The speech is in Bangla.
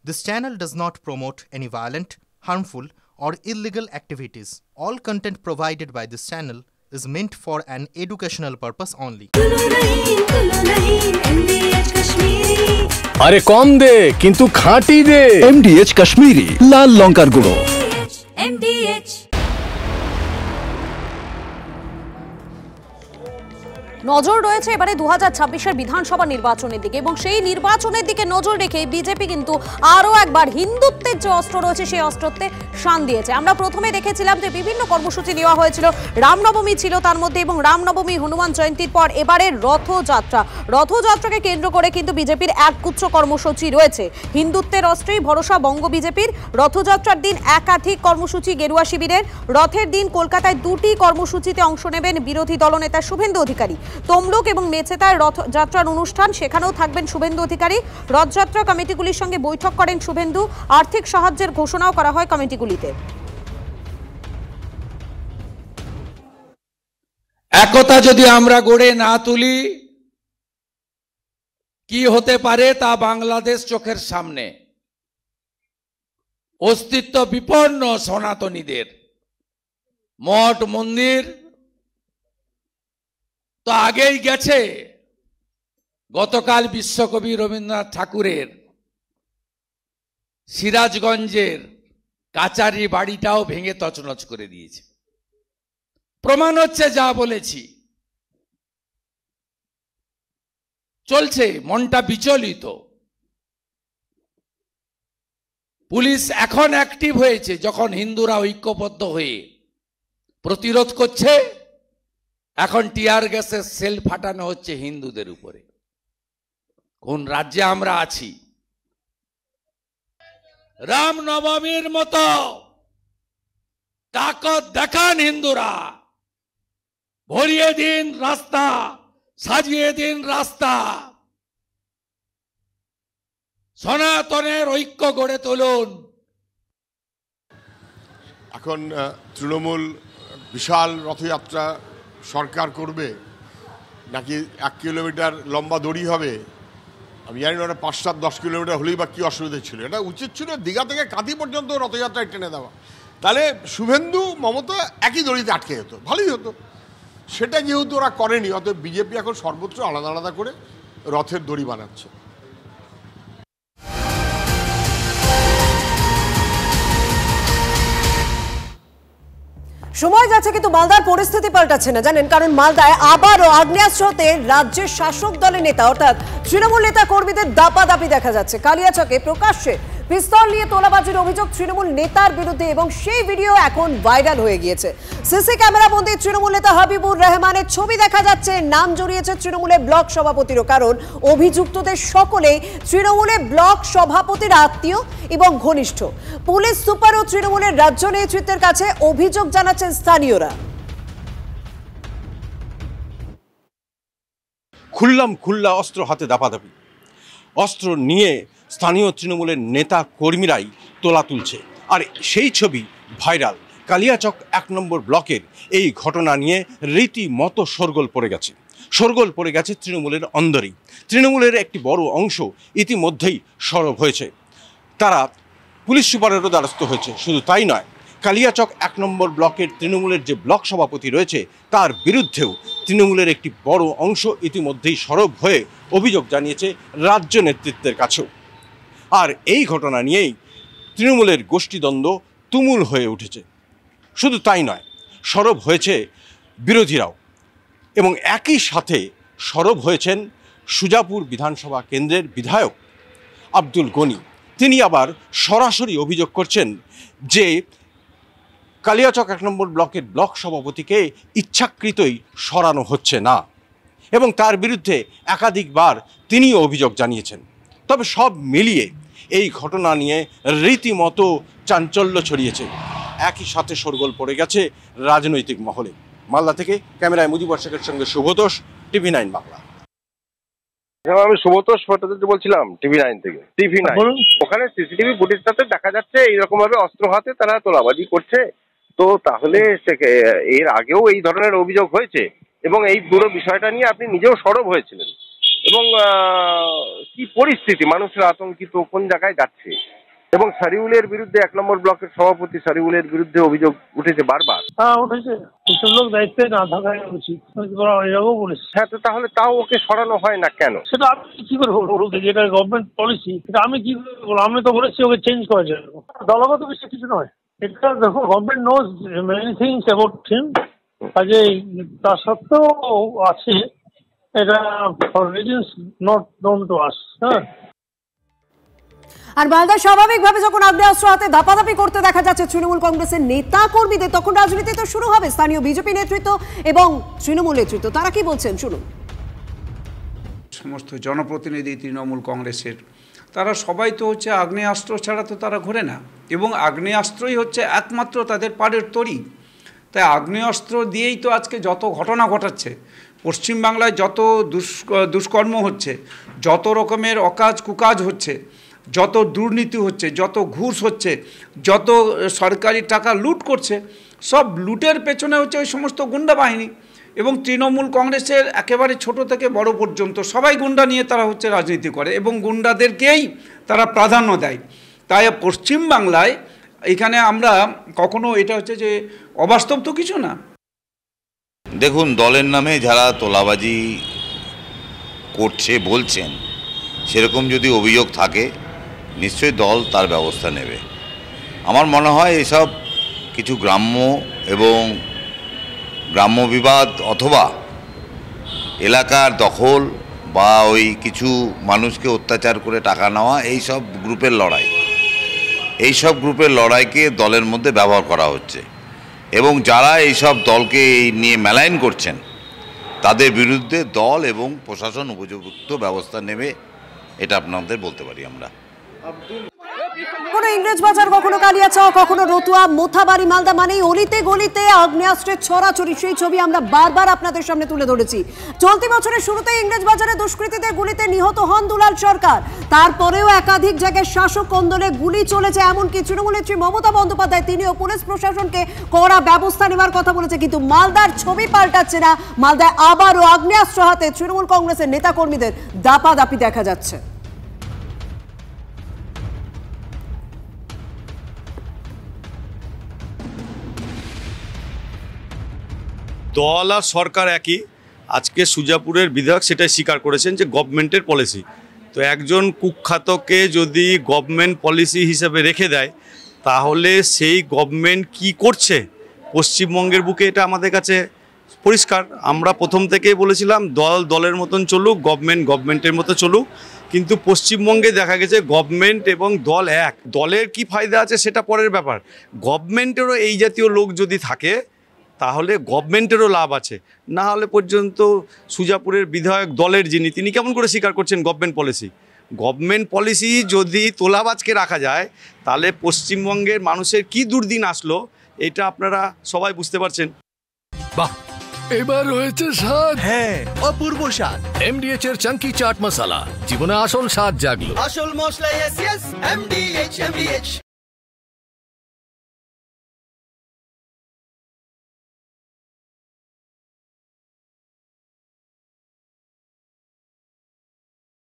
This channel does not promote any violent, harmful, or illegal activities. All content provided by this channel is meant for an educational purpose only. আরে কম দে কিন্তু খাঁটি দে। MDH কাশ্মীরি লাল লঙ্কার গুঁড়ো। MDH নজর রয়েছে এবারে 2026-এর বিধানসভা নির্বাচনের দিকে এবং সেই নির্বাচনের দিকে নজর রেখে বিজেপি কিন্তু আরো একবার হিন্দুত্বের যে অস্ত্র রয়েছে সেই অস্ত্রতে শান দিয়েছে। আমরা প্রথমে দেখেছিলাম যে বিভিন্ন কর্মসূচি নেওয়া হয়েছিল, রামনবমী ছিল তার মধ্যে, এবং রামনবমী, হনুমান জয়ন্তীর পর এবারে রথযাত্রাকে কেন্দ্র করে কিন্তু বিজেপির একগুচ্ছ কর্মসূচি রয়েছে। হিন্দুত্বের অস্ত্রেই ভরসা বঙ্গ বিজেপির। রথযাত্রার দিন একাধিক কর্মসূচি গেরুয়া শিবিরের। রথের দিন কলকাতায় 2টি কর্মসূচিতে অংশ নেবেন বিরোধী দলনেতা শুভেন্দু অধিকারী। তমলুক এবং মেছেতায় রথযাত্রার অনুষ্ঠান, সেখানেও থাকবেন শুভেন্দু অধিকারী। রথযাত্রা কমিটিগুলির সঙ্গে বৈঠক করেন শুভেন্দু। আর্থিক সাহায্যের ঘোষণাও করা হয় কমিটিগুলিতে। একতা যদি আমরা গড়ে না তুলি, কি হতে পারে তা বাংলাদেশ চোখের সামনে। অস্তিত্ব বিপন্ন সনাতনীদের মঠ মন্দির তো আগেই গেছে। গতকাল বিশ্বকবি রবীন্দ্রনাথ ঠাকুরের সিরাজগঞ্জের কাচারি বাড়িটাও ভেঙে তছনছ করে দিয়েছে। প্রমাণ হচ্ছে যা বলেছি। চলছে, মনটা বিচলিত। পুলিশ এখন অ্যাক্টিভ হয়েছে যখন হিন্দুরা ঐক্যবদ্ধ হয়ে প্রতিরোধ করছে। এখন টিয়ার গ্যাসের সেল ফাটানো হচ্ছে হিন্দুদের উপরে। কোন রাজ্যে আমরা আছি? রামনবমীর মতো তাকত দেখান হিন্দুরা, ভরিয়ে দিন রাস্তা, সাজিয়ে দিন রাস্তা, সনাতনের ঐক্য গড়ে তুলুন। এখন তৃণমূল বিশাল রথযাত্রা সরকার করবে নাকি 1 কিলোমিটার লম্বা দড়ি হবে? আমি জানি না, ওটা 5-7-10 কিলোমিটার হলেই বা কী অসুবিধা ছিল। এটা উচিত ছিল দীঘা থেকে কাঁথি পর্যন্ত রথযাত্রায় টেনে দেওয়া। তাহলে শুভেন্দু মমতা একই দড়িতে আটকে যেত, ভালোই হতো। সেটা যেহেতু ওরা করেনি, অতএব বিজেপি এখন সর্বত্র আলাদা আলাদা করে রথের দড়ি বানাচ্ছে। সময় যাচ্ছে কিন্তু মালদার পরিস্থিতি পাল্টাচ্ছে না, জানেন? কারণ মালদায় আবারও আগ্নেয়াস্ত্রতে রাজ্যের শাসক দলের নেতা অর্থাৎ তৃণমূল নেতা কর্মীদের দাপাদাপি দেখা যাচ্ছে। কালিয়াচকে প্রকাশ্যে পিস্তল নিয়ে তোলাবাজির অভিযোগ তৃণমূল নেতার বিরুদ্ধে এবং সেই ভিডিও এখন ভাইরাল হয়ে গিয়েছে। সিসি ক্যামেরা বন্দী তৃণমূল নেতা হাবিবুর রহমানের ছবি দেখা যাচ্ছে। নাম জড়িয়েছে তৃণমূলের ব্লক সভাপতিরও, কারণ অভিযুক্তদের সকলেই তৃণমূলের ব্লক সভাপতির আত্মীয় এবং ঘনিষ্ঠ। পুলিশ সুপার ও তৃণমূলের রাজ্য নেতৃত্বের কাছে অভিযোগ জানাচ্ছেন স্থানীয়রা। খুল্লা অস্ত্র হাতে দাপাদাপি, অস্ত্র নিয়ে স্থানীয় তৃণমূলের নেতা কর্মীরাই তোলা তুলছে। আর সেই ছবি ভাইরাল। কালিয়াচক 1 নম্বর ব্লকের এই ঘটনা নিয়ে রীতিমতো শোরগোল পড়ে গেছে তৃণমূলের অন্দরেই। তৃণমূলের একটি বড় অংশ ইতিমধ্যেই সরব হয়েছে, তারা পুলিশ সুপারেরও দ্বারস্থ হয়েছে। শুধু তাই নয়, কালিয়াচক 1 নম্বর ব্লকের তৃণমূলের যে ব্লক সভাপতি রয়েছে তার বিরুদ্ধেও তৃণমূলের একটি বড় অংশ ইতিমধ্যেই সরব হয়ে অভিযোগ জানিয়েছে রাজ্য নেতৃত্বের কাছেও। আর এই ঘটনা নিয়েই তৃণমূলের গোষ্ঠীদ্বন্দ্ব তুমুল হয়ে উঠেছে। শুধু তাই নয়, সরব হয়েছে বিরোধীরাও এবং একই সাথে সরব হয়েছেন সুজাপুর বিধানসভা কেন্দ্রের বিধায়ক আব্দুল গনি। তিনি আবার সরাসরি অভিযোগ করছেন যে কালিয়াচক 1 নম্বর ব্লকের ব্লক সভাপতিকে ইচ্ছাকৃতই সরানো হচ্ছে না এবং তার বিরুদ্ধে একাধিকবার তিনিও অভিযোগ জানিয়েছেন। তবে সব মিলিয়ে এই ঘটনা নিয়ে রীতিমতো চাঞ্চল্য ছড়িয়েছে। একই সাথে শোরগোল পড়ে গেছে রাজনৈতিক মহলে। মালদা থেকে ক্যামেরায় মুজিবর শেখের সঙ্গে শুভতোষ, TV9 বাংলা। আমি শুভতোষ ভট্টাচার্য বলছিলাম TV9 থেকে। TV9 ওখানে সিসিটিভি ফুটেজটাতে দেখা যাচ্ছে এইরকম ভাবে অস্ত্র হাতে তারা তোলাবাজি করছে। তো তাহলে এর আগেও এই ধরনের অভিযোগ হয়েছে এবং এই পুরো বিষয়টা নিয়ে আপনি নিজেও সরব হয়েছিলেন। এবং কি পরিস্থিতি, মানুষের আতঙ্কিত, কোন জায়গায় যাচ্ছে? এবং সারিউলের বিরুদ্ধে 1 নম্বর ব্লকের সভাপতি সারিউলের বিরুদ্ধে অভিযোগ উঠেছে বারবার। হ্যাঁ উঠেছে, কিছু লোক দায়িত্বে না থাকাই উচিত, এরকম বলেছে। হ্যাঁ, তো তাহলে তাও ওকে সরানো হয় না কেন? সেটা আমি কি করে বলবো, যেটা গভর্নমেন্ট পলিসি সেটা আমি কি করে বলবো? আমি তো বলেছি ওকে চেঞ্জ করার জন্য, দলগত বিষয় কিছু নয়। এটা দেখো, government knows many things about him, কাজে তা সত্ত্বেও আছে, এটা for reasons not known to us. হ্যাঁ, আর মালদায় স্বাভাবিকভাবে যখন আগ্নেয়াস্ত্র হাতে ধাপাধাপি করতে দেখা যাচ্ছে তৃণমূল কংগ্রেসের নেতা কর্মীদের, তখন রাজনীতি তো শুরু হবে। স্থানীয় বিজেপি নেতৃত্ব এবং তৃণমূল নেতৃত্ব তারা কি বলছেন শুনুন। সমস্ত জনপ্রতিনিধি তৃণমূল কংগ্রেসের, তারা সবাই তো হচ্ছে আগ্নেয়াস্ত্র ছাড়া তো তারা ঘোরে না, এবং আগ্নেয়াস্ত্রই হচ্ছে একমাত্র তাদের পাড়ের তরি। তাই আগ্নেয়াস্ত্র দিয়েই তো আজকে যত ঘটনা ঘটাচ্ছে, পশ্চিমবাংলায় যত দুষ্কর্ম হচ্ছে, যত রকমের অকাজ কুকাজ হচ্ছে, যত দুর্নীতি হচ্ছে, যত ঘুষ হচ্ছে, যত সরকারি টাকা লুট করছে, সব লুটের পেছনে হচ্ছে ওই সমস্ত গুন্ডা বাহিনী। এবং তৃণমূল কংগ্রেসের একেবারে ছোট থেকে বড় পর্যন্ত সবাই গুন্ডা নিয়ে তারা হচ্ছে রাজনীতি করে, এবং গুন্ডাদেরকেই তারা প্রাধান্য দেয়। তাই পশ্চিমবাংলায় এখানে আমরা কখনো এটা হচ্ছে যে অবাস্তব তো কিছু না। দেখুন, দলের নামে যারা তোলাবাজি করছে বলছেন, সেরকম যদি অভিযোগ থাকে নিশ্চয়ই দল তার ব্যবস্থা নেবে। আমার মনে হয় এসব কিছু গ্রাম্য এবং গ্রাম্য বিবাদ অথবা এলাকার দখল বা ওই কিছু মানুষকে অত্যাচার করে টাকা নেওয়া, এইসব গ্রুপের লড়াই, এইসব গ্রুপের লড়াইকে দলের মধ্যে ব্যবহার করা হচ্ছে, এবং যারা এইসব দলকে নিয়ে মেলাইন করছেন তাদের বিরুদ্ধে দল এবং প্রশাসন উপযুক্ত ব্যবস্থা নেবে, এটা আপনাদের বলতে পারি আমরা। কখনো ইংরেজবাজার, কখনো কালিয়াচক, কখনো রতুয়া, মোথাবাড়ি, মালদা মানেই অলিতে গলিতে আগ্নেয়াস্ত্রের ছড়াছড়ি। সেই ছবি আমরা বারবার আপনাদের সামনে তুলে ধরেছি। চলতি বছরের শুরুতেই ইংরেজবাজারে দুষ্কৃতীদের গুলিতে নিহত হন দুলাল সরকার। তারপরেও একাধিক জায়গায় শাসক কন্দলে গুলি চলেছে। এমনকি তৃণমূল নেত্রী মমতা বন্দ্যোপাধ্যায় তিনিও পুলিশ প্রশাসনকে কড়া ব্যবস্থা নেওয়ার কথা বলেছে। কিন্তু মালদার ছবি পাল্টাচ্ছে না। মালদায় আবারও আগ্নেয়াস্ত্র হাতে তৃণমূল কংগ্রেসের নেতাকর্মীদের দাপাদাপি দেখা যাচ্ছে। দল আর সরকার একই। আজকে সুজাপুরের বিধায়ক সেটাই স্বীকার করেছেন যে গভর্নমেন্টের পলিসি। তো একজন কুখ্যাতকে যদি গভর্নমেন্ট পলিসি হিসেবে রেখে দেয়, তাহলে সেই গভর্নমেন্ট কি করছে পশ্চিমবঙ্গের বুকে, এটা আমাদের কাছে পরিষ্কার। আমরা প্রথম থেকেই বলেছিলাম দল দলের মতন চলুক, গভর্নমেন্ট গভর্নমেন্টের মতো চলুক। কিন্তু পশ্চিমবঙ্গে দেখা গেছে গভর্নমেন্ট এবং দল এক। দলের কি ফায়দা আছে সেটা পরের ব্যাপার, গভর্নমেন্টেরও এই জাতীয় লোক যদি থাকে তাহলে গভর্নমেন্টেরও লাভ আছে। না হলে পর্যন্ত সুজাপুরের বিধায়ক দলের যিনি, তিনি কেমন করে স্বীকার করছেন গভর্নমেন্ট পলিসি? গভর্নমেন্ট পলিসি যদি তোলাবাজকে রাখা যায়, তাহলে পশ্চিমবঙ্গের মানুষের কি দুর্দিন আসলো এটা আপনারা সবাই বুঝতে পারছেন। বাহ, এবার হয়েছে স্বাদ। হ্যাঁ, অপূর্ব স্বাদ। এমডিএচ এর চাঙ্কি চাট মশলা, জীবনে আসল স্বাদ জাগলো। আসল মশলা এমডিএচ।